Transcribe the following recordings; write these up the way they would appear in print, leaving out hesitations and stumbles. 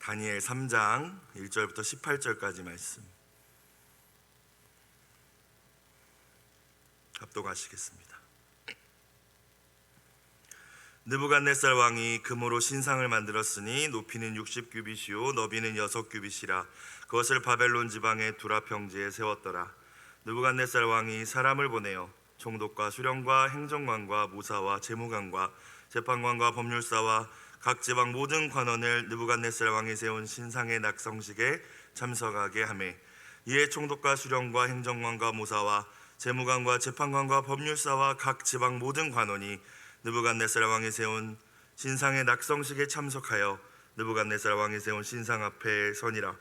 다니엘 3장 1절부터 18절까지 말씀 합독하시겠습니다. 느부갓네살 왕이 금으로 신상을 만들었으니 높이는 60규빗이요 너비는 6규빗이라 그것을 바벨론 지방의 두라 평지에 세웠더라. 느부갓네살 왕이 사람을 보내어 총독과 수령과 행정관과 무사와 재무관과 재판관과 법률사와 각 지방 모든 관원을 느부갓네살 왕이 세운 신상의 낙성식에 참석하게 하매 이에 총독과 수령과 행정관과 무사와 재무관과 재판관과 법률사와 각 지방 모든 관원이 느부갓네살 왕이 세운 신상의 낙성식에 참석하여 느부갓네살 왕이 세운 신상 앞에 서니라.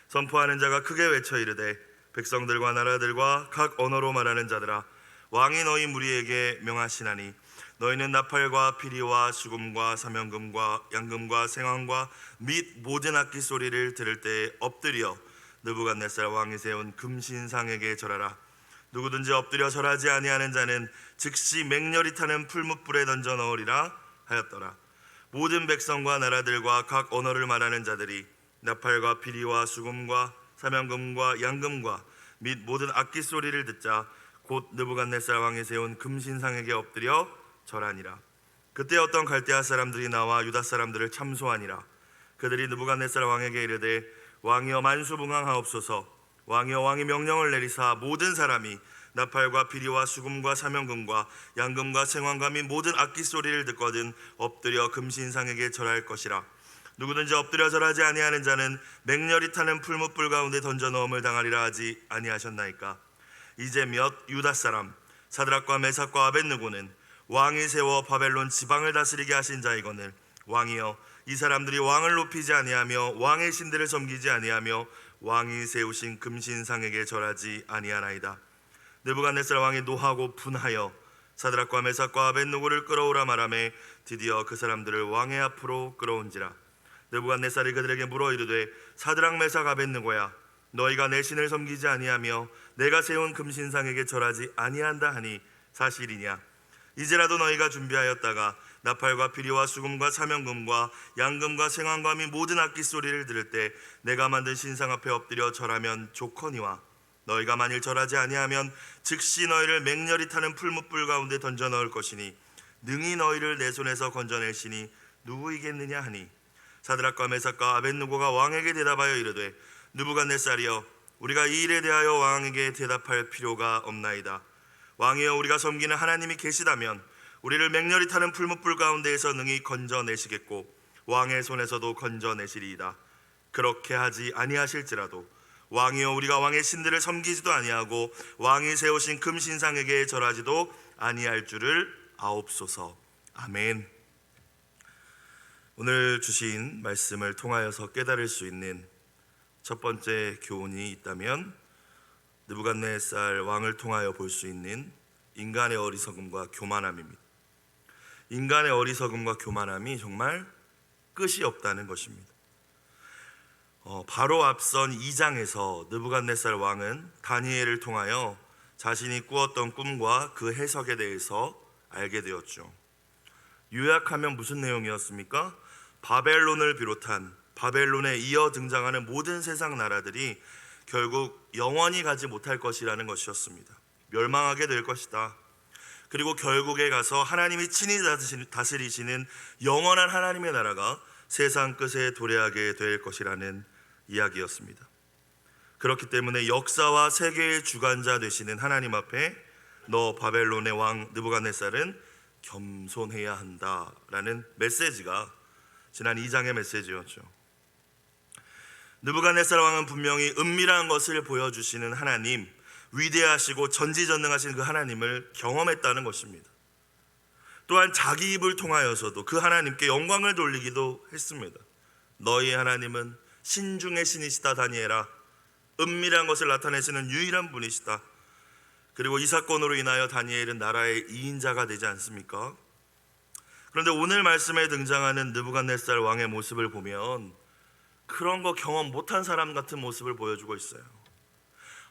선포하는 자가 크게 외쳐 이르되 백성들과 나라들과 각 언어로 말하는 자들아 왕이 너희 무리에게 명하시나니 너희는 나팔과 피리와 수금과 사명금과 양금과 생황과 및 모든 악기 소리를 들을 때에 엎드려 느부갓네살 왕이 세운 금신상에게 절하라. 누구든지 엎드려 절하지 아니하는 자는 즉시 맹렬히 타는 풀무불에 던져 넣으리라 하였더라. 모든 백성과 나라들과 각 언어를 말하는 자들이 나팔과 피리와 수금과 사명금과 양금과 및 모든 악기 소리를 듣자 곧 느부갓네살 왕이 세운 금신상에게 엎드려 절하니라. 그때 어떤 갈대아 사람들이 나와 유다 사람들을 참소하니라. 그들이 느부갓네살 왕에게 이르되 왕이여 만수붕황하옵소서. 왕이여 왕이 명령을 내리사 모든 사람이 나팔과 피리와 수금과 사명금과 양금과 생황과 및 모든 악기 소리를 듣거든 엎드려 금신상에게 절할 것이라. 누구든지 엎드려 절하지 아니하는 자는 맹렬히 타는 풀무불 가운데 던져 넣음을 당하리라 하지 아니하셨나이까. 이제 몇 유다 사람 사드락과 메삭과 아벳느고는 왕이 세워 바벨론 지방을 다스리게 하신 자이거늘 왕이여 이 사람들이 왕을 높이지 아니하며 왕의 신들을 섬기지 아니하며 왕이 세우신 금신상에게 절하지 아니하나이다. 느부갓네살 왕이 노하고 분하여 사드락과 메삭과 아벳느고를 끌어오라 말하매 드디어 그 사람들을 왕의 앞으로 끌어온지라. 느부갓네살이 그들에게 물어 이르되 사드락 메삭 아벳느고야 너희가 내 신을 섬기지 아니하며 내가 세운 금신상에게 절하지 아니한다 하니 사실이냐. 이제라도 너희가 준비하였다가 나팔과 피리와 수금과 사명금과 양금과 생황과 및 모든 악기 소리를 들을 때 내가 만든 신상 앞에 엎드려 절하면 좋거니와 너희가 만일 절하지 아니하면 즉시 너희를 맹렬히 타는 풀무불 가운데 던져 넣을 것이니 능히 너희를 내 손에서 건져낼 신이 누구이겠느냐 하니 사드락과 메삭과 아벳느고가 왕에게 대답하여 이르되 느부갓네살이여 우리가 이 일에 대하여 왕에게 대답할 필요가 없나이다. 왕이여 우리가 섬기는 하나님이 계시다면 우리를 맹렬히 타는 풀무불 가운데에서 능히 건져내시겠고 왕의 손에서도 건져내시리이다. 그렇게 하지 아니하실지라도 왕이여 우리가 왕의 신들을 섬기지도 아니하고 왕이 세우신 금신상에게 절하지도 아니할 줄을 아옵소서. 아멘. 오늘 주신 말씀을 통하여서 깨달을 수 있는 첫 번째 교훈이 있다면 느부갓네살 왕을 통하여 볼 수 있는 인간의 어리석음과 교만함입니다. 인간의 어리석음과 교만함이 정말 끝이 없다는 것입니다. 바로 앞선 2장에서 느부갓네살 왕은 다니엘을 통하여 자신이 꾸었던 꿈과 그 해석에 대해서 알게 되었죠. 요약하면 무슨 내용이었습니까? 바벨론을 비롯한 바벨론에 이어 등장하는 모든 세상 나라들이 결국 영원히 가지 못할 것이라는 것이었습니다. 멸망하게 될 것이다. 그리고 결국에 가서 하나님이 친히 다스리시는 영원한 하나님의 나라가 세상 끝에 도래하게 될 것이라는 이야기였습니다. 그렇기 때문에 역사와 세계의 주관자 되시는 하나님 앞에 너 바벨론의 왕 느부갓네살은 겸손해야 한다라는 메시지가 지난 2장의 메시지였죠. 느부갓네살 왕은 분명히 은밀한 것을 보여주시는 하나님, 위대하시고 전지전능하신 그 하나님을 경험했다는 것입니다. 또한 자기 입을 통하여서도 그 하나님께 영광을 돌리기도 했습니다. 너희 하나님은 신중의 신이시다 다니엘아. 은밀한 것을 나타내시는 유일한 분이시다. 그리고 이 사건으로 인하여 다니엘은 나라의 2인자가 되지 않습니까? 그런데 오늘 말씀에 등장하는 느부갓네살 왕의 모습을 보면 그런 거 경험 못한 사람 같은 모습을 보여주고 있어요.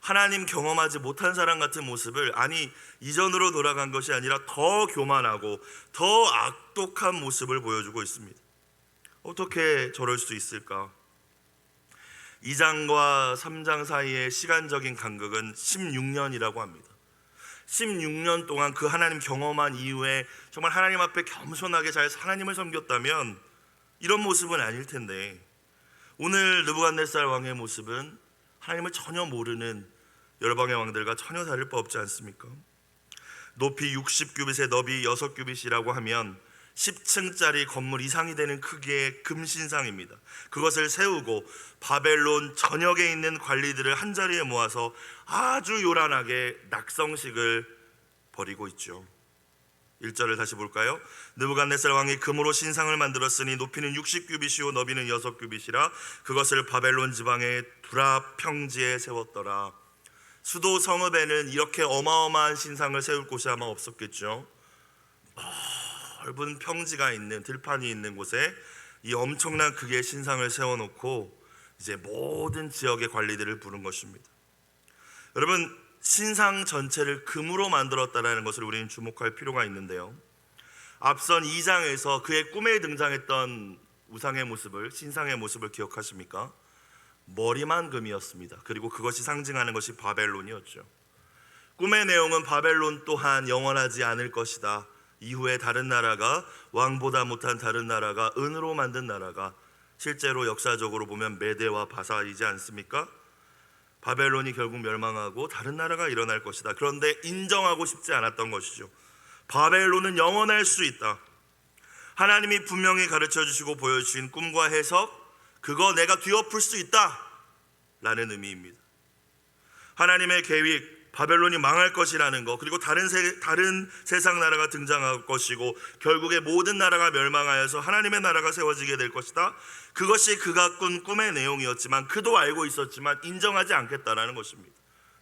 하나님 경험하지 못한 사람 같은 모습을, 아니 이전으로 돌아간 것이 아니라 더 교만하고 더 악독한 모습을 보여주고 있습니다. 어떻게 저럴 수 있을까? 2장과 3장 사이의 시간적인 간격은 16년이라고 합니다. 16년 동안 그 하나님 경험한 이후에 정말 하나님 앞에 겸손하게 잘 하나님을 섬겼다면 이런 모습은 아닐 텐데, 오늘 느부갓네살 왕의 모습은 하나님을 전혀 모르는 열방의 왕들과 전혀 다를 바 없지 않습니까? 높이 60규빗에 너비 6규빗이라고 하면 10층짜리 건물 이상이 되는 크기의 금신상입니다. 그것을 세우고 바벨론 전역에 있는 관리들을 한자리에 모아서 아주 요란하게 낙성식을 벌이고 있죠. 1절을 다시 볼까요? 느부갓네살 왕이 금으로 신상을 만들었으니 높이는 60규빗이요 너비는 6규빗이라 그것을 바벨론 지방의 두라 평지에 세웠더라. 수도 성읍에는 이렇게 어마어마한 신상을 세울 곳이 아마 없었겠죠. 넓은 평지가 있는 들판이 있는 곳에 이 엄청난 크기의 신상을 세워놓고 이제 모든 지역의 관리들을 부른 것입니다. 여러분, 신상 전체를 금으로 만들었다는 것을 우리는 주목할 필요가 있는데요, 앞선 2장에서 그의 꿈에 등장했던 우상의 모습을, 신상의 모습을 기억하십니까? 머리만 금이었습니다. 그리고 그것이 상징하는 것이 바벨론이었죠. 꿈의 내용은 바벨론 또한 영원하지 않을 것이다. 이후에 다른 나라가, 왕보다 못한 다른 나라가, 은으로 만든 나라가, 실제로 역사적으로 보면 메대와 바사이지 않습니까? 바벨론이 결국 멸망하고 다른 나라가 일어날 것이다. 그런데 인정하고 싶지 않았던 것이죠. 바벨론은 영원할 수 있다. 하나님이 분명히 가르쳐 주시고 보여주신 꿈과 해석, 그거 내가 뒤엎을 수 있다 라는 의미입니다. 하나님의 계획, 바벨론이 망할 것이라는 것, 그리고 다른 세상 나라가 등장할 것이고 결국에 모든 나라가 멸망하여서 하나님의 나라가 세워지게 될 것이다. 그것이 그가 꾼 꿈의 내용이었지만, 그도 알고 있었지만 인정하지 않겠다라는 것입니다.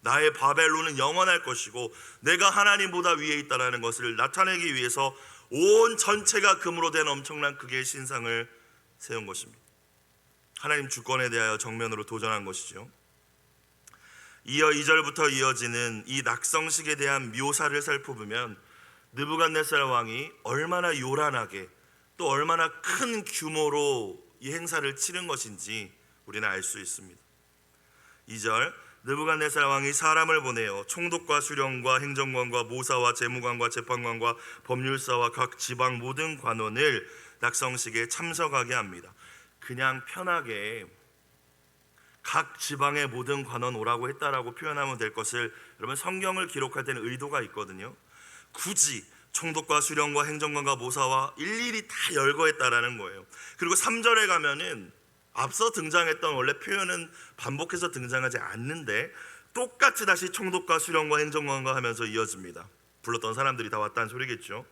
나의 바벨론은 영원할 것이고 내가 하나님보다 위에 있다라는 것을 나타내기 위해서 온 전체가 금으로 된 엄청난 크기의 신상을 세운 것입니다. 하나님 주권에 대하여 정면으로 도전한 것이죠. 이어 2절부터 이어지는 이 낙성식에 대한 묘사를 살펴보면 느부갓네살 왕이 얼마나 요란하게 또 얼마나 큰 규모로 이 행사를 치른 것인지 우리는 알 수 있습니다. 2절, 느부갓네살 왕이 사람을 보내어 총독과 수령과 행정관과 모사와 재무관과 재판관과 법률사와 각 지방 모든 관원을 낙성식에 참석하게 합니다. 그냥 편하게 각 지방의 모든 관원 오라고 했다라고 표현하면 될 것을, 여러분 성경을 기록할 때는 의도가 있거든요. 굳이 총독과 수령과 행정관과 모사와 일일이 다 열거했다라는 거예요. 그리고 3절에 가면은 앞서 등장했던 원래 표현은 반복해서 등장하지 않는데 똑같이 다시 총독과 수령과 행정관과 하면서 이어집니다. 불렀던 사람들이 다 왔다는 소리겠죠.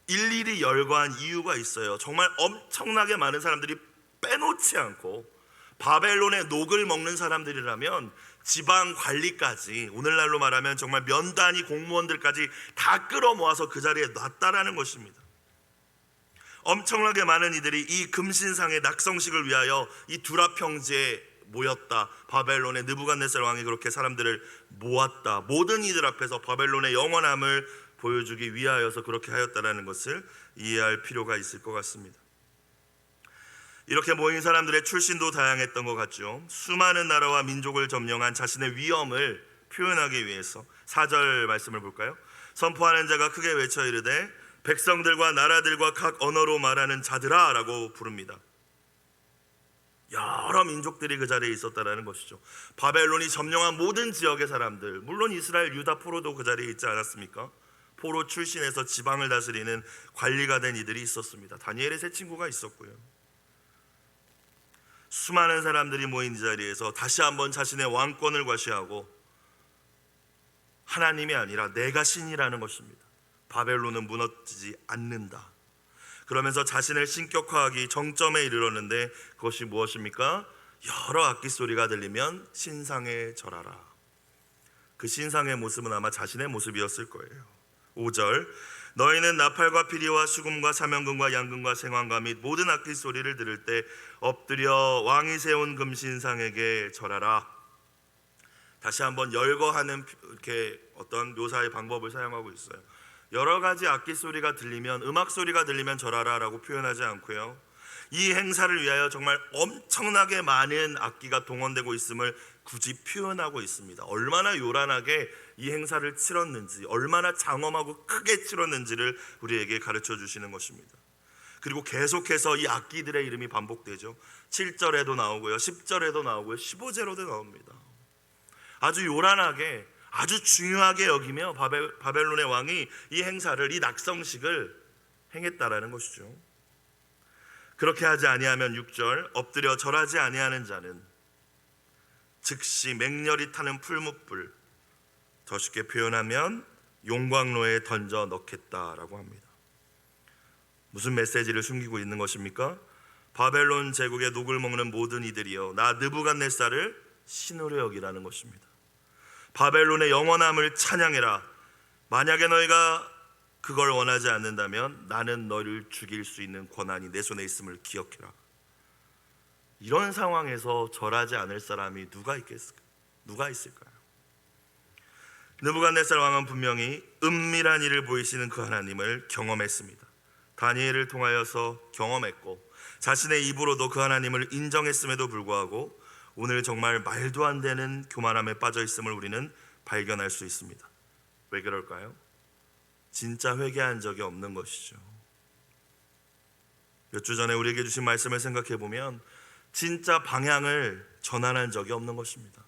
일일이 열거한 이유가 있어요. 정말 엄청나게 많은 사람들이 빼놓지 않고, 바벨론의 녹을 먹는 사람들이라면 지방 관리까지, 오늘날로 말하면 정말 면 단위 공무원들까지 다 끌어모아서 그 자리에 놨다라는 것입니다. 엄청나게 많은 이들이 이 금신상의 낙성식을 위하여 이 두라 평지에 모였다. 바벨론의 느부갓네살 왕이 그렇게 사람들을 모았다. 모든 이들 앞에서 바벨론의 영원함을 보여주기 위하여서 그렇게 하였다라는 것을 이해할 필요가 있을 것 같습니다. 이렇게 모인 사람들의 출신도 다양했던 것 같죠. 수많은 나라와 민족을 점령한 자신의 위엄을 표현하기 위해서 4절 말씀을 볼까요? 선포하는 자가 크게 외쳐 이르되 백성들과 나라들과 각 언어로 말하는 자들아 라고 부릅니다. 여러 민족들이 그 자리에 있었다는 것이죠. 바벨론이 점령한 모든 지역의 사람들, 물론 이스라엘 유다 포로도 그 자리에 있지 않았습니까? 포로 출신에서 지방을 다스리는 관리가 된 이들이 있었습니다. 다니엘의 세 친구가 있었고요. 수많은 사람들이 모인 이 자리에서 다시 한번 자신의 왕권을 과시하고 하나님이 아니라 내가 신이라는 것입니다. 바벨론은 무너지지 않는다. 그러면서 자신을 신격화하기 정점에 이르렀는데 그것이 무엇입니까? 여러 악기 소리가 들리면 신상에 절하라. 그 신상의 모습은 아마 자신의 모습이었을 거예요. 5절, 너희는 나팔과 피리와 수금과 사면금과 양금과 생황과 및 모든 악기 소리를 들을 때 엎드려 왕이 세운 금신상에게 절하라. 다시 한번 열거하는 이렇게 어떤 묘사의 방법을 사용하고 있어요. 여러 가지 악기 소리가 들리면, 음악 소리가 들리면 절하라 라고 표현하지 않고요, 이 행사를 위하여 정말 엄청나게 많은 악기가 동원되고 있음을 굳이 표현하고 있습니다. 얼마나 요란하게 이 행사를 치렀는지, 얼마나 장엄하고 크게 치렀는지를 우리에게 가르쳐 주시는 것입니다. 그리고 계속해서 이 악기들의 이름이 반복되죠. 7절에도 나오고요, 10절에도 나오고요, 15절에도 나옵니다. 아주 요란하게, 아주 중요하게 여기며 바벨론의 왕이 이 행사를, 이 낙성식을 행했다라는 것이죠. 그렇게 하지 아니하면 6절, 엎드려 절하지 아니하는 자는 즉시 맹렬히 타는 풀무불, 더 쉽게 표현하면 용광로에 던져 넣겠다라고 합니다. 무슨 메시지를 숨기고 있는 것입니까? 바벨론 제국의 녹을 먹는 모든 이들이여, 나 느부갓네살을 신으로 여기라는 것입니다. 바벨론의 영원함을 찬양해라. 만약에 너희가 그걸 원하지 않는다면 나는 너를 죽일 수 있는 권한이 내 손에 있음을 기억해라. 이런 상황에서 절하지 않을 사람이 누가 있을까요? 느부갓네살 왕은 분명히 은밀한 일을 보이시는 그 하나님을 경험했습니다. 다니엘을 통하여서 경험했고, 자신의 입으로도 그 하나님을 인정했음에도 불구하고 오늘 정말 말도 안 되는 교만함에 빠져 있음을 우리는 발견할 수 있습니다. 왜 그럴까요? 진짜 회개한 적이 없는 것이죠. 몇 주 전에 우리에게 주신 말씀을 생각해 보면 진짜 방향을 전환한 적이 없는 것입니다.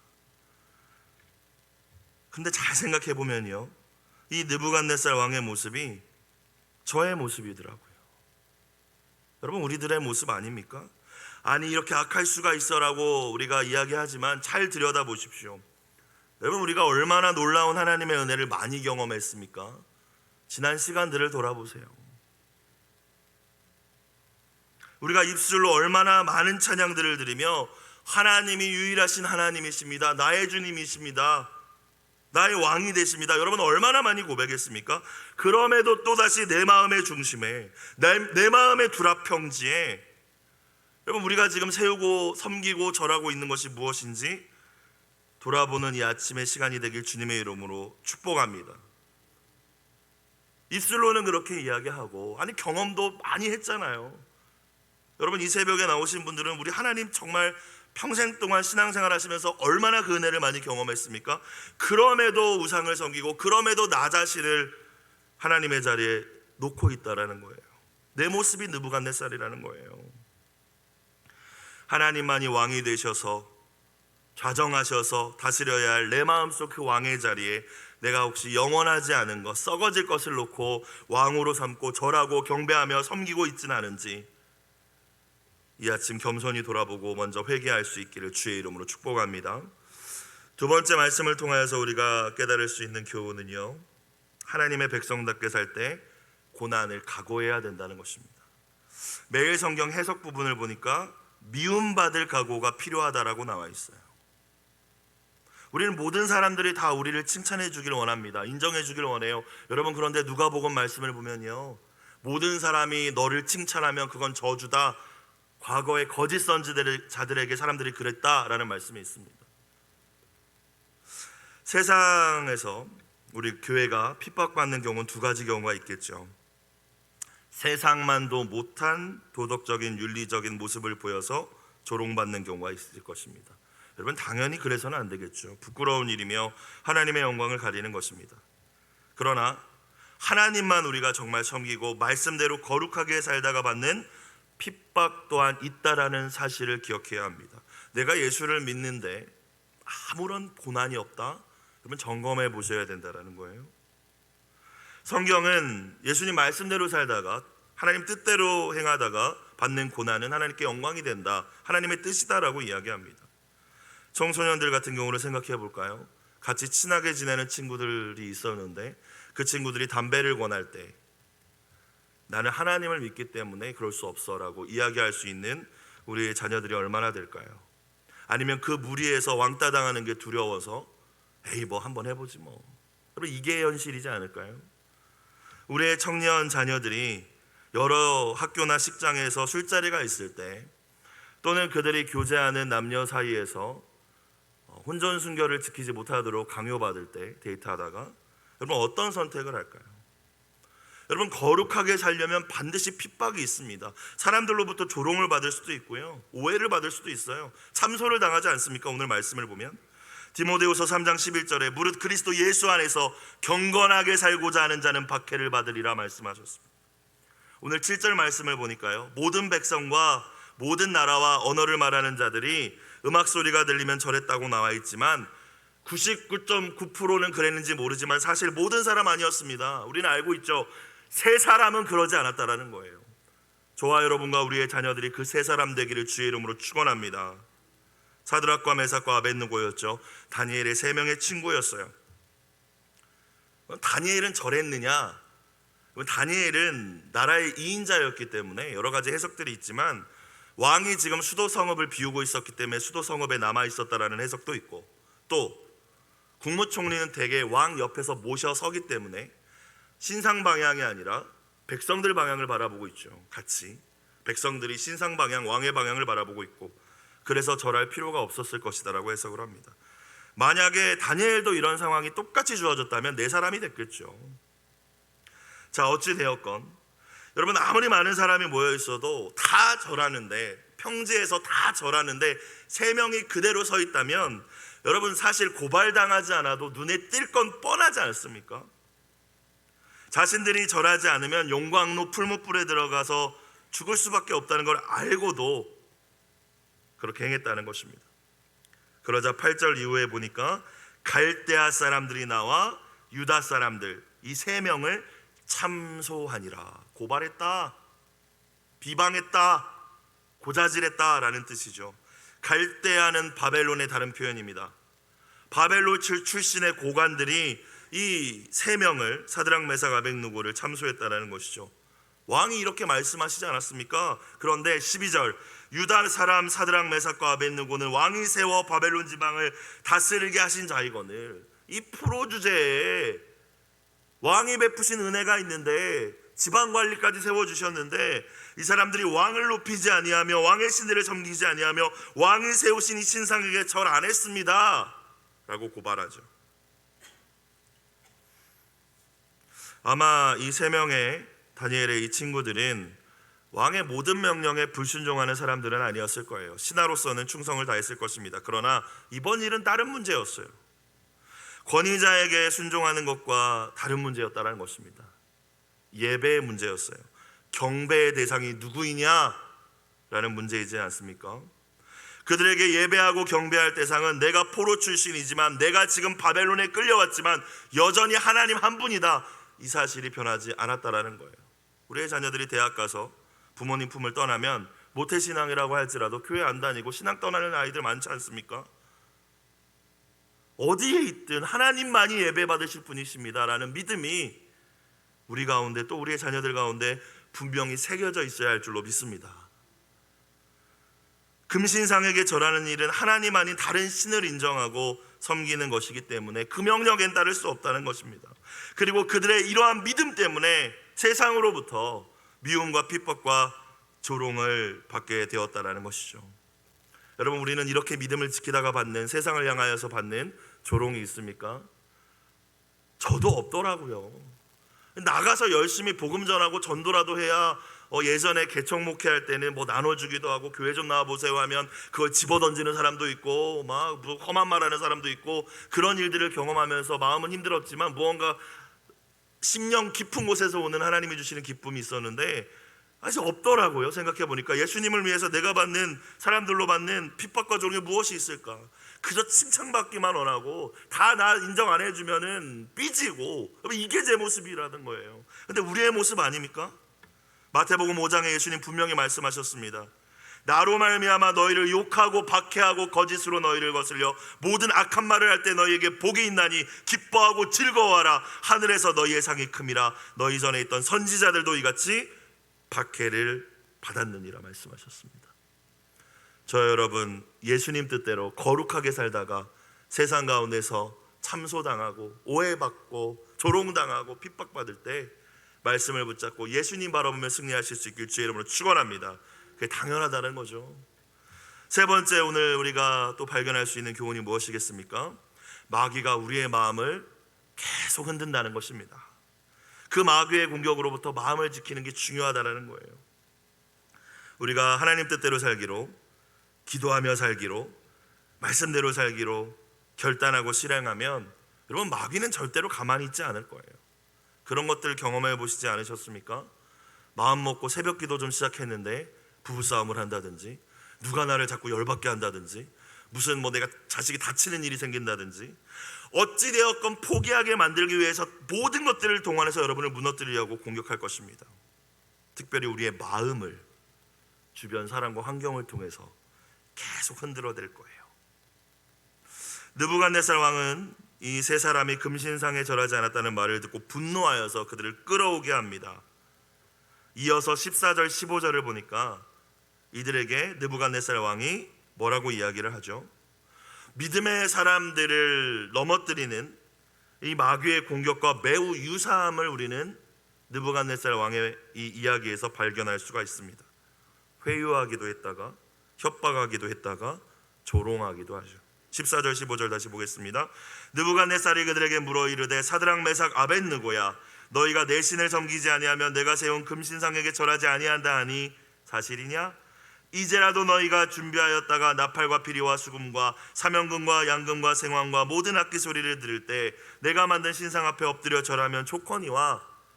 근데 잘 생각해 보면요, 이 느부갓네살 왕의 모습이 저의 모습이더라고요. 여러분, 우리들의 모습 아닙니까? 아니, 이렇게 악할 수가 있어라고 우리가 이야기하지만 잘 들여다보십시오. 여러분, 우리가 얼마나 놀라운 하나님의 은혜를 많이 경험했습니까? 지난 시간들을 돌아보세요. 우리가 입술로 얼마나 많은 찬양들을 드리며 하나님이 유일하신 하나님이십니다, 나의 주님이십니다, 나의 왕이 되십니다, 여러분 얼마나 많이 고백했습니까? 그럼에도 또다시 내 마음의 중심에, 내 마음의 두라평지에 여러분, 우리가 지금 세우고 섬기고 절하고 있는 것이 무엇인지 돌아보는 이 아침의 시간이 되길 주님의 이름으로 축복합니다. 입술로는 그렇게 이야기하고, 아니 경험도 많이 했잖아요. 여러분, 이 새벽에 나오신 분들은 우리 하나님 정말 평생 동안 신앙생활 하시면서 얼마나 그 은혜를 많이 경험했습니까? 그럼에도 우상을 섬기고, 그럼에도 나 자신을 하나님의 자리에 놓고 있다라는 거예요. 내 모습이 느부갓네살이라는 거예요. 하나님만이 왕이 되셔서 좌정하셔서 다스려야 할 내 마음속 그 왕의 자리에 내가 혹시 영원하지 않은 것, 썩어질 것을 놓고 왕으로 삼고 절하고 경배하며 섬기고 있지는 않은지 이 아침 겸손히 돌아보고 먼저 회개할 수 있기를 주의 이름으로 축복합니다. 두 번째 말씀을 통하여서 우리가 깨달을 수 있는 교훈은요, 하나님의 백성답게 살 때 고난을 각오해야 된다는 것입니다. 매일 성경 해석 부분을 보니까 미움받을 각오가 필요하다라고 나와 있어요. 우리는 모든 사람들이 다 우리를 칭찬해 주길 원합니다. 인정해 주길 원해요. 여러분, 그런데 누가복음 말씀을 보면요, 모든 사람이 너를 칭찬하면 그건 저주다. 과거의 거짓 선지자들에게 사람들이 그랬다라는 말씀이 있습니다. 세상에서 우리 교회가 핍박받는 경우는 두 가지 경우가 있겠죠. 세상만도 못한 도덕적인 윤리적인 모습을 보여서 조롱받는 경우가 있을 것입니다. 여러분, 당연히 그래서는 안 되겠죠. 부끄러운 일이며 하나님의 영광을 가리는 것입니다. 그러나 하나님만 우리가 정말 섬기고 말씀대로 거룩하게 살다가 받는 핍박 또한 있다라는 사실을 기억해야 합니다. 내가 예수를 믿는데 아무런 고난이 없다? 그러면 점검해 보셔야 된다라는 거예요. 성경은 예수님 말씀대로 살다가 하나님 뜻대로 행하다가 받는 고난은 하나님께 영광이 된다, 하나님의 뜻이다라고 이야기합니다. 청소년들 같은 경우를 생각해 볼까요? 같이 친하게 지내는 친구들이 있었는데 그 친구들이 담배를 권할 때 나는 하나님을 믿기 때문에 그럴 수 없어 라고 이야기할 수 있는 우리의 자녀들이 얼마나 될까요? 아니면 그 무리에서 왕따 당하는 게 두려워서 에이 뭐 한번 해보지 뭐. 여러분, 이게 현실이지 않을까요? 우리의 청년 자녀들이 여러 학교나 직장에서 술자리가 있을 때, 또는 그들이 교제하는 남녀 사이에서 혼전순결을 지키지 못하도록 강요받을 때 데이트하다가 여러분 어떤 선택을 할까요? 여러분, 거룩하게 살려면 반드시 핍박이 있습니다. 사람들로부터 조롱을 받을 수도 있고요, 오해를 받을 수도 있어요. 참소를 당하지 않습니까? 오늘 말씀을 보면 디모데후서 3장 11절에 무릇 그리스도 예수 안에서 경건하게 살고자 하는 자는 박해를 받으리라 말씀하셨습니다. 오늘 7절 말씀을 보니까요, 모든 백성과 모든 나라와 언어를 말하는 자들이 음악 소리가 들리면 절했다고 나와 있지만 99.9%는 그랬는지 모르지만 사실 모든 사람 아니었습니다. 우리는 알고 있죠. 세 사람은 그러지 않았다라는 거예요. 저와 여러분과 우리의 자녀들이 그 세 사람 되기를 주의 이름으로 축원합니다. 사드락과 메삭과 아벳느고였죠. 다니엘의 세 명의 친구였어요. 다니엘은 절했느냐? 다니엘은 나라의 2인자였기 때문에 여러 가지 해석들이 있지만 왕이 지금 수도 성읍을 비우고 있었기 때문에 수도 성읍에 남아 있었다라는 해석도 있고, 또 국무총리는 대개 왕 옆에서 모셔 서기 때문에 신상 방향이 아니라 백성들 방향을 바라보고 있죠. 같이 백성들이 신상 방향, 왕의 방향을 바라보고 있고, 그래서 절할 필요가 없었을 것이다라고 해석을 합니다. 만약에 다니엘도 이런 상황이 똑같이 주어졌다면 네 사람이 됐겠죠. 자, 어찌 되었건 여러분, 아무리 많은 사람이 모여 있어도 다 절하는데, 평지에서 다 절하는데 세 명이 그대로 서 있다면 여러분, 사실 고발당하지 않아도 눈에 띌 건 뻔하지 않습니까? 자신들이 절하지 않으면 용광로 풀무불에 들어가서 죽을 수밖에 없다는 걸 알고도 그렇게 행했다는 것입니다. 그러자 8절 이후에 보니까 갈대아 사람들이 나와 유다 사람들 이 세 명을 참소하니라. 고발했다, 비방했다, 고자질했다라는 뜻이죠. 갈대아는 바벨론의 다른 표현입니다. 바벨론 출신의 고관들이 이 세 명을, 사드락 메삭 아벳느고를 참소했다라는 것이죠. 왕이 이렇게 말씀하시지 않았습니까? 그런데 12절, 유다 사람 사드락 메삭과 아벳느고는 왕이 세워 바벨론 지방을 다스리게 하신 자이거늘. 이 프로 주제에 왕이 베푸신 은혜가 있는데 지방 관리까지 세워주셨는데 이 사람들이 왕을 높이지 아니하며 왕의 신들을 섬기지 아니하며 왕이 세우신 이 신상에게 절 안 했습니다 라고 고발하죠. 아마 이 세 명의 다니엘의 이 친구들은 왕의 모든 명령에 불순종하는 사람들은 아니었을 거예요. 신하로서는 충성을 다했을 것입니다. 그러나 이번 일은 다른 문제였어요. 권위자에게 순종하는 것과 다른 문제였다는 것입니다. 예배의 문제였어요. 경배의 대상이 누구이냐 라는 문제이지 않습니까? 그들에게 예배하고 경배할 대상은 내가 포로 출신이지만, 내가 지금 바벨론에 끌려왔지만 여전히 하나님 한 분이다, 이 사실이 변하지 않았다라는 거예요. 우리의 자녀들이 대학 가서 부모님 품을 떠나면 모태신앙이라고 할지라도 교회 안 다니고 신앙 떠나는 아이들 많지 않습니까? 어디에 있든 하나님만이 예배받으실 분이십니다 라는 믿음이 우리 가운데, 또 우리의 자녀들 가운데 분명히 새겨져 있어야 할 줄로 믿습니다. 금신상에게 절하는 일은 하나님 아닌 다른 신을 인정하고 섬기는 것이기 때문에 그 명령엔 따를 수 없다는 것입니다. 그리고 그들의 이러한 믿음 때문에 세상으로부터 미움과 핍박과 조롱을 받게 되었다는 것이죠. 여러분, 우리는 이렇게 믿음을 지키다가 받는, 세상을 향하여서 받는 조롱이 있습니까? 저도 없더라고요. 나가서 열심히 복음 전하고 전도라도 해야 예전에 개척 목회할 때는 뭐 나눠주기도 하고 교회 좀 나와보세요 하면 그걸 집어던지는 사람도 있고 막 험한 말하는 사람도 있고, 그런 일들을 경험하면서 마음은 힘들었지만 무언가 심령 깊은 곳에서 오는 하나님이 주시는 기쁨이 있었는데 아직 없더라고요. 생각해보니까 예수님을 위해서 내가 받는, 사람들로 받는 핍박과 조롱이 무엇이 있을까? 그저 칭찬받기만 원하고 다 나 인정 안 해주면은 삐지고, 이게 제 모습이라는 거예요. 근데 우리의 모습 아닙니까? 마태복음 5장에 예수님 분명히 말씀하셨습니다. 나로 말미암아 너희를 욕하고 박해하고 거짓으로 너희를 거슬려 모든 악한 말을 할 때 너희에게 복이 있나니 기뻐하고 즐거워하라. 하늘에서 너희의 상이 큼이라. 너희 전에 있던 선지자들도 이같이 박해를 받았느니라 말씀하셨습니다. 저 여러분, 예수님 뜻대로 거룩하게 살다가 세상 가운데서 참소당하고 오해받고 조롱당하고 핍박받을 때 말씀을 붙잡고 예수님 바라보며 승리하실 수 있길 주의 이름으로 축원합니다. 그게 당연하다는 거죠. 세 번째, 오늘 우리가 또 발견할 수 있는 교훈이 무엇이겠습니까? 마귀가 우리의 마음을 계속 흔든다는 것입니다. 그 마귀의 공격으로부터 마음을 지키는 게 중요하다는 거예요. 우리가 하나님 뜻대로 살기로, 기도하며 살기로, 말씀대로 살기로 결단하고 실행하면 여러분, 마귀는 절대로 가만히 있지 않을 거예요. 그런 것들 경험해 보시지 않으셨습니까? 마음 먹고 새벽 기도 좀 시작했는데 부부싸움을 한다든지, 누가 나를 자꾸 열받게 한다든지, 무슨 내가 자식이 다치는 일이 생긴다든지, 어찌되었건 포기하게 만들기 위해서 모든 것들을 동원해서 여러분을 무너뜨리려고 공격할 것입니다. 특별히 우리의 마음을 주변 사람과 환경을 통해서 계속 흔들어댈 거예요. 느부갓네살 왕은 이 세 사람이 금신상에 절하지 않았다는 말을 듣고 분노하여서 그들을 끌어오게 합니다. 이어서 14절 15절을 보니까 이들에게 느부갓네살 왕이 뭐라고 이야기를 하죠? 믿음의 사람들을 넘어뜨리는 이 마귀의 공격과 매우 유사함을 우리는 느부갓네살 왕의 이 이야기에서 발견할 수가 있습니다. 회유하기도 했다가, 협박하기도 했다가, 조롱하기도 하죠. 14절 15절 다시 보겠습니다. 느부갓네살이 그들에게 물어 이르되 사드락 메삭 아벳느고야, 너희가 내 신을 섬기지 아니하면 내가 세운 금신상에게 절하지 아니한다 하니 사실이냐? 이제라도 너희가 준비하였다가 나팔과 피리와 수금과 사명금과 양금과 생황과 모든 악기 소리를 들을 때 내가 만든 신상 앞에 엎드려 절하면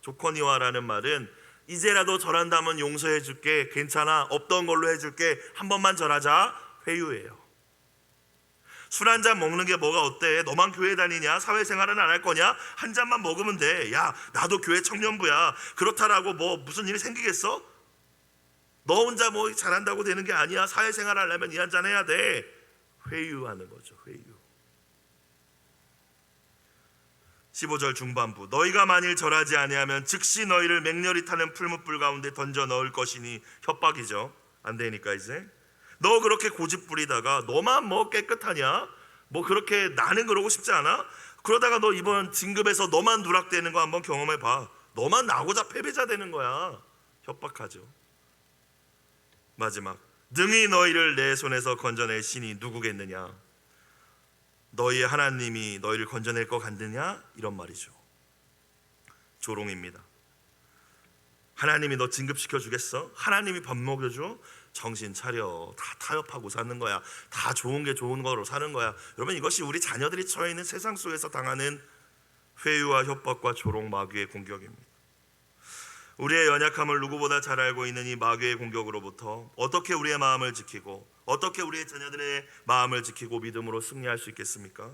좋거니와라는 말은 이제라도 절한다면 용서해 줄게, 괜찮아, 없던 걸로 해줄게, 한 번만 절하자, 회유예요. 술 한 잔 먹는 게 뭐가 어때? 너만 교회 다니냐? 사회생활은 안 할 거냐? 한 잔만 먹으면 돼. 야, 나도 교회 청년부야. 그렇다라고 무슨 일이 생기겠어? 너 혼자 잘한다고 되는 게 아니야. 사회생활 하려면 이 한 잔 해야 돼. 회유하는 거죠. 회유. 15절 중반부, 너희가 만일 절하지 아니하면 즉시 너희를 맹렬히 타는 풀무불 가운데 던져 넣을 것이니, 협박이죠. 안 되니까 이제 너 그렇게 고집 부리다가 너만 깨끗하냐? 그렇게 나는 그러고 싶지 않아? 그러다가 너 이번 진급에서 너만 누락되는 거 한번 경험해 봐. 너만 나고자 패배자 되는 거야. 협박하죠. 마지막, 능히 너희를 내 손에서 건져낼 신이 누구겠느냐? 너희의 하나님이 너희를 건져낼 것 같느냐? 이런 말이죠. 조롱입니다. 하나님이 너 진급시켜 주겠어? 하나님이 밥 먹여줘? 정신 차려. 다 타협하고 사는 거야. 다 좋은 게 좋은 거로 사는 거야. 여러분, 이것이 우리 자녀들이 처해 있는 세상 속에서 당하는 회유와 협박과 조롱, 마귀의 공격입니다. 우리의 연약함을 누구보다 잘 알고 있는 이 마귀의 공격으로부터 어떻게 우리의 마음을 지키고, 어떻게 우리의 자녀들의 마음을 지키고 믿음으로 승리할 수 있겠습니까?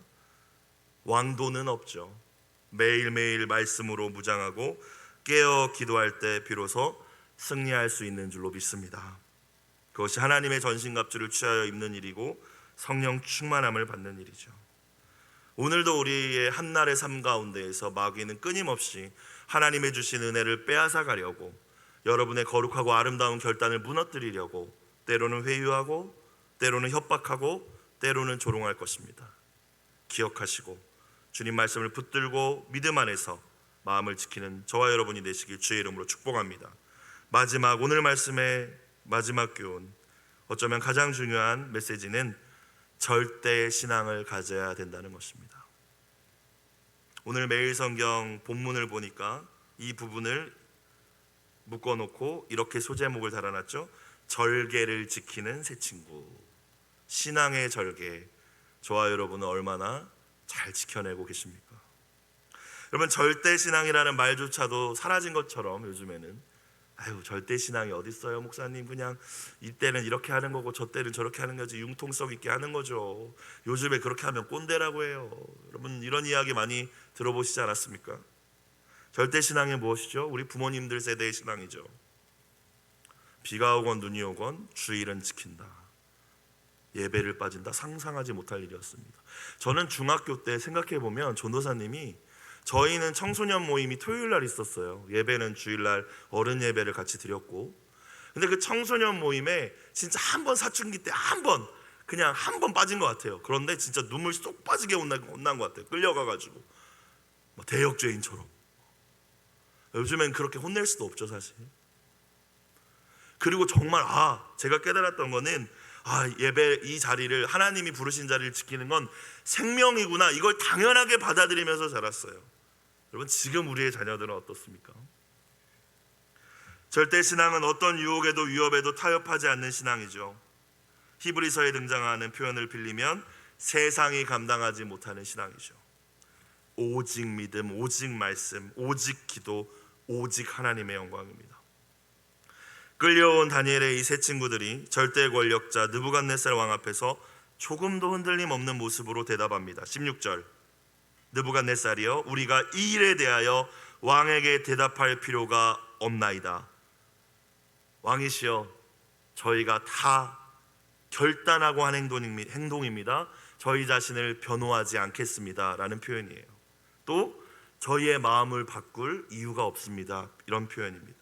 왕도는 없죠. 매일매일 말씀으로 무장하고 깨어 기도할 때 비로소 승리할 수 있는 줄로 믿습니다. 그것이 하나님의 전신갑주를 취하여 입는 일이고 성령 충만함을 받는 일이죠. 오늘도 우리의 한날의 삶 가운데에서 마귀는 끊임없이 하나님의 주신 은혜를 빼앗아 가려고, 여러분의 거룩하고 아름다운 결단을 무너뜨리려고 때로는 회유하고, 때로는 협박하고, 때로는 조롱할 것입니다. 기억하시고 주님 말씀을 붙들고 믿음 안에서 마음을 지키는 저와 여러분이 되시길 주의 이름으로 축복합니다. 마지막, 오늘 말씀의 마지막 교훈, 어쩌면 가장 중요한 메시지는 절대 신앙을 가져야 된다는 것입니다. 오늘 매일 성경 본문을 보니까 이 부분을 묶어놓고 이렇게 소제목을 달아놨죠. 절개를 지키는 새 친구. 신앙의 절개, 저와 여러분은 얼마나 잘 지켜내고 계십니까? 여러분, 절대 신앙이라는 말조차도 사라진 것처럼 요즘에는 절대 신앙이 어디 있어요, 목사님? 그냥 이때는 이렇게 하는 거고 저 때는 저렇게 하는 거지, 융통성 있게 하는 거죠. 요즘에 그렇게 하면 꼰대라고 해요. 여러분, 이런 이야기 많이 들어보시지 않았습니까? 절대 신앙이 무엇이죠? 우리 부모님들 세대의 신앙이죠. 비가 오건 눈이 오건 주일은 지킨다. 예배를 빠진다. 상상하지 못할 일이었습니다. 저는 중학교 때 생각해보면 전도사님이, 저희는 청소년 모임이 토요일 날 있었어요. 예배는 주일 날 어른 예배를 같이 드렸고, 근데 그 청소년 모임에 진짜 한 번 사춘기 때 한 번 빠진 것 같아요. 그런데 진짜 눈물 쏙 빠지게 혼난 것 같아요. 끌려가가지고 대역죄인처럼. 요즘엔 그렇게 혼낼 수도 없죠, 사실. 그리고 정말 제가 깨달았던 거는 예배 이 자리를, 하나님이 부르신 자리를 지키는 건 생명이구나, 이걸 당연하게 받아들이면서 자랐어요. 여러분, 지금 우리의 자녀들은 어떻습니까? 절대 신앙은 어떤 유혹에도 위협에도 타협하지 않는 신앙이죠. 히브리서에 등장하는 표현을 빌리면 세상이 감당하지 못하는 신앙이죠. 오직 믿음, 오직 말씀, 오직 기도, 오직 하나님의 영광입니다. 끌려온 다니엘의 이 세 친구들이 절대 권력자 느부갓네살 왕 앞에서 조금도 흔들림 없는 모습으로 대답합니다. 16절, 느부갓네살이여, 우리가 이 일에 대하여 왕에게 대답할 필요가 없나이다. 왕이시여, 저희가 다 결단하고 한 행동입니다. 저희 자신을 변호하지 않겠습니다 라는 표현이에요. 또 저희의 마음을 바꿀 이유가 없습니다, 이런 표현입니다.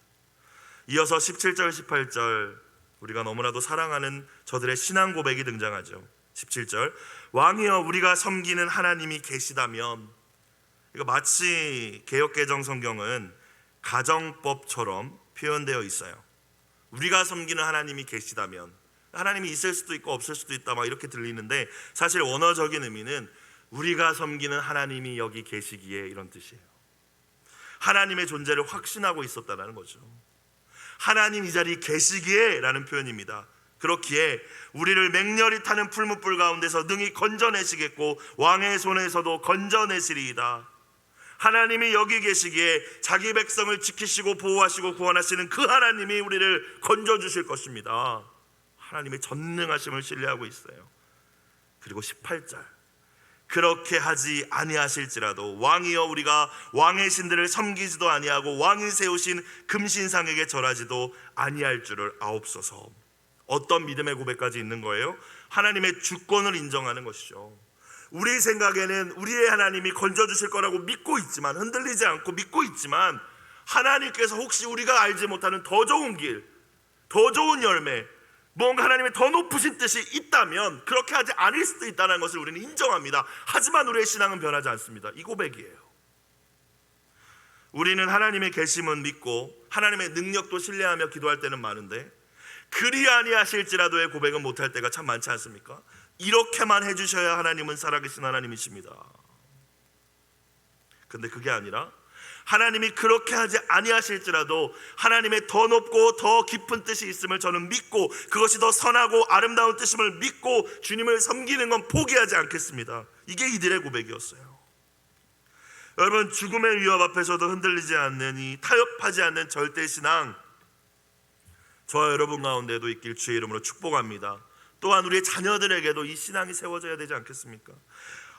이어서 17절 18절, 우리가 너무나도 사랑하는 저들의 신앙 고백이 등장하죠. 17절, 왕이여, 우리가 섬기는 하나님이 계시다면, 이거 마치 개역개정 성경은 가정법처럼 표현되어 있어요. 우리가 섬기는 하나님이 계시다면, 하나님이 있을 수도 있고 없을 수도 있다 막 이렇게 들리는데, 사실 원어적인 의미는 우리가 섬기는 하나님이 여기 계시기에, 이런 뜻이에요. 하나님의 존재를 확신하고 있었다는 거죠. 하나님 이 자리에 계시기에 라는 표현입니다. 그렇기에 우리를 맹렬히 타는 풀무불 가운데서 능히 건져내시겠고 왕의 손에서도 건져내시리이다. 하나님이 여기 계시기에 자기 백성을 지키시고 보호하시고 구원하시는 그 하나님이 우리를 건져주실 것입니다. 하나님의 전능하심을 신뢰하고 있어요. 그리고 18절, 그렇게 하지 아니하실지라도 왕이여, 우리가 왕의 신들을 섬기지도 아니하고 왕이 세우신 금신상에게 절하지도 아니할 줄을 아옵소서. 어떤 믿음의 고백까지 있는 거예요? 하나님의 주권을 인정하는 것이죠. 우리 생각에는 우리의 하나님이 건져주실 거라고 믿고 있지만, 흔들리지 않고 믿고 있지만, 하나님께서 혹시 우리가 알지 못하는 더 좋은 길, 더 좋은 열매, 뭔가 하나님의 더 높으신 뜻이 있다면 그렇게 하지 않을 수도 있다는 것을 우리는 인정합니다. 하지만 우리의 신앙은 변하지 않습니다. 이 고백이에요. 우리는 하나님의 계심은 믿고 하나님의 능력도 신뢰하며 기도할 때는 많은데, 그리 아니하실지라도의 고백은 못할 때가 참 많지 않습니까? 이렇게만 해주셔야 하나님은 살아계신 하나님이십니다. 근데 그게 아니라 하나님이 그렇게 하지 아니하실지라도 하나님의 더 높고 더 깊은 뜻이 있음을 저는 믿고, 그것이 더 선하고 아름다운 뜻임을 믿고 주님을 섬기는 건 포기하지 않겠습니다. 이게 이들의 고백이었어요. 여러분, 죽음의 위협 앞에서도 흔들리지 않는 이 타협하지 않는 절대 신앙, 저와 여러분 가운데도 있길 주의 이름으로 축복합니다. 또한 우리의 자녀들에게도 이 신앙이 세워져야 되지 않겠습니까?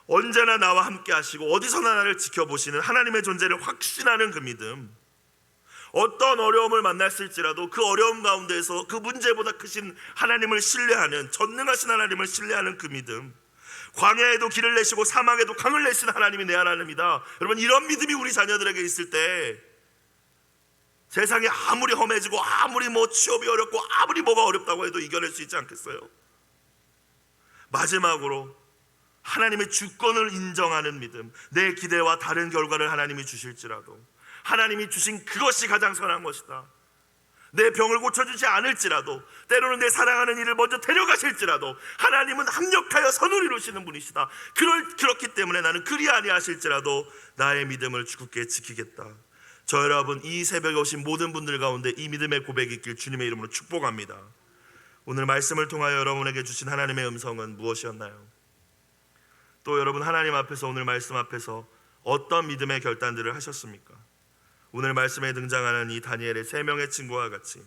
언제나 나와 함께 하시고 어디서나 나를 지켜보시는 하나님의 존재를 확신하는 그 믿음, 어떤 어려움을 만났을지라도 그 어려움 가운데서 그 문제보다 크신 하나님을 신뢰하는, 전능하신 하나님을 신뢰하는 그 믿음, 광야에도 길을 내시고 사막에도 강을 내신 하나님이 내 하나님이다. 여러분, 이런 믿음이 우리 자녀들에게 있을 때 세상이 아무리 험해지고 아무리 취업이 어렵고 아무리 뭐가 어렵다고 해도 이겨낼 수 있지 않겠어요? 마지막으로 하나님의 주권을 인정하는 믿음, 내 기대와 다른 결과를 하나님이 주실지라도 하나님이 주신 그것이 가장 선한 것이다. 내 병을 고쳐주지 않을지라도, 때로는 내 사랑하는 이를 먼저 데려가실지라도 하나님은 합력하여 선을 이루시는 분이시다. 그렇기 때문에 나는 그리 아니하실지라도 나의 믿음을 굳게 지키겠다. 저 여러분, 이 새벽에 오신 모든 분들 가운데 이 믿음의 고백이 있길 주님의 이름으로 축복합니다. 오늘 말씀을 통하여 여러분에게 주신 하나님의 음성은 무엇이었나요? 또 여러분, 하나님 앞에서, 오늘 말씀 앞에서 어떤 믿음의 결단들을 하셨습니까? 오늘 말씀에 등장하는 이 다니엘의 3명의 친구와 같이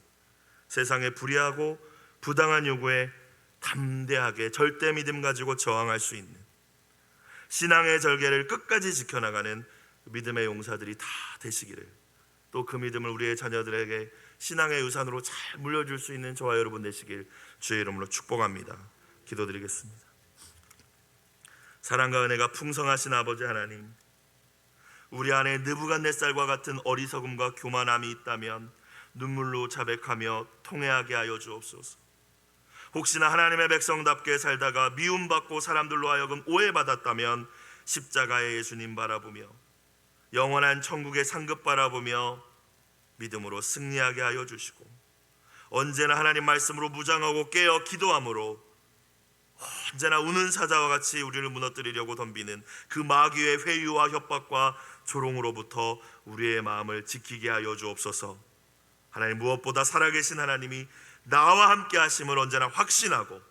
세상의 불의하고 부당한 요구에 담대하게 절대 믿음 가지고 저항할 수 있는, 신앙의 절개를 끝까지 지켜나가는 믿음의 용사들이 다 되시기를, 또 그 믿음을 우리의 자녀들에게 신앙의 유산으로 잘 물려줄 수 있는 저와 여러분 되시길 주의 이름으로 축복합니다. 기도드리겠습니다. 사랑과 은혜가 풍성하신 아버지 하나님, 우리 안에 느부갓네살과 같은 어리석음과 교만함이 있다면 눈물로 자백하며 통회하게 하여 주옵소서. 혹시나 하나님의 백성답게 살다가 미움받고 사람들로 하여금 오해받았다면 십자가의 예수님 바라보며 영원한 천국의 상급 바라보며 믿음으로 승리하게 하여 주시고, 언제나 하나님 말씀으로 무장하고 깨어 기도함으로 언제나 우는 사자와 같이 우리를 무너뜨리려고 덤비는 그 마귀의 회유와 협박과 조롱으로부터 우리의 마음을 지키게 하여 주옵소서. 하나님, 무엇보다 살아계신 하나님이 나와 함께 하심을 언제나 확신하고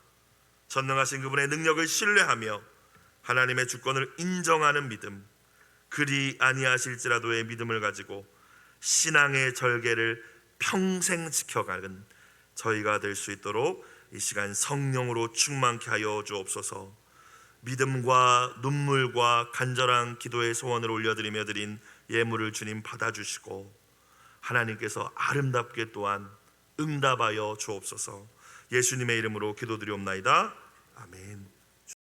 전능하신 그분의 능력을 신뢰하며 하나님의 주권을 인정하는 믿음, 그리 아니하실지라도의 믿음을 가지고 신앙의 절개를 평생 지켜가는 저희가 될 수 있도록 이 시간 성령으로 충만케 하여 주옵소서. 믿음과 눈물과 간절한 기도의 소원을 올려드리며 드린 예물을 주님 받아주시고 하나님께서 아름답게 또한 응답하여 주옵소서. 예수님의 이름으로 기도드리옵나이다. 아멘.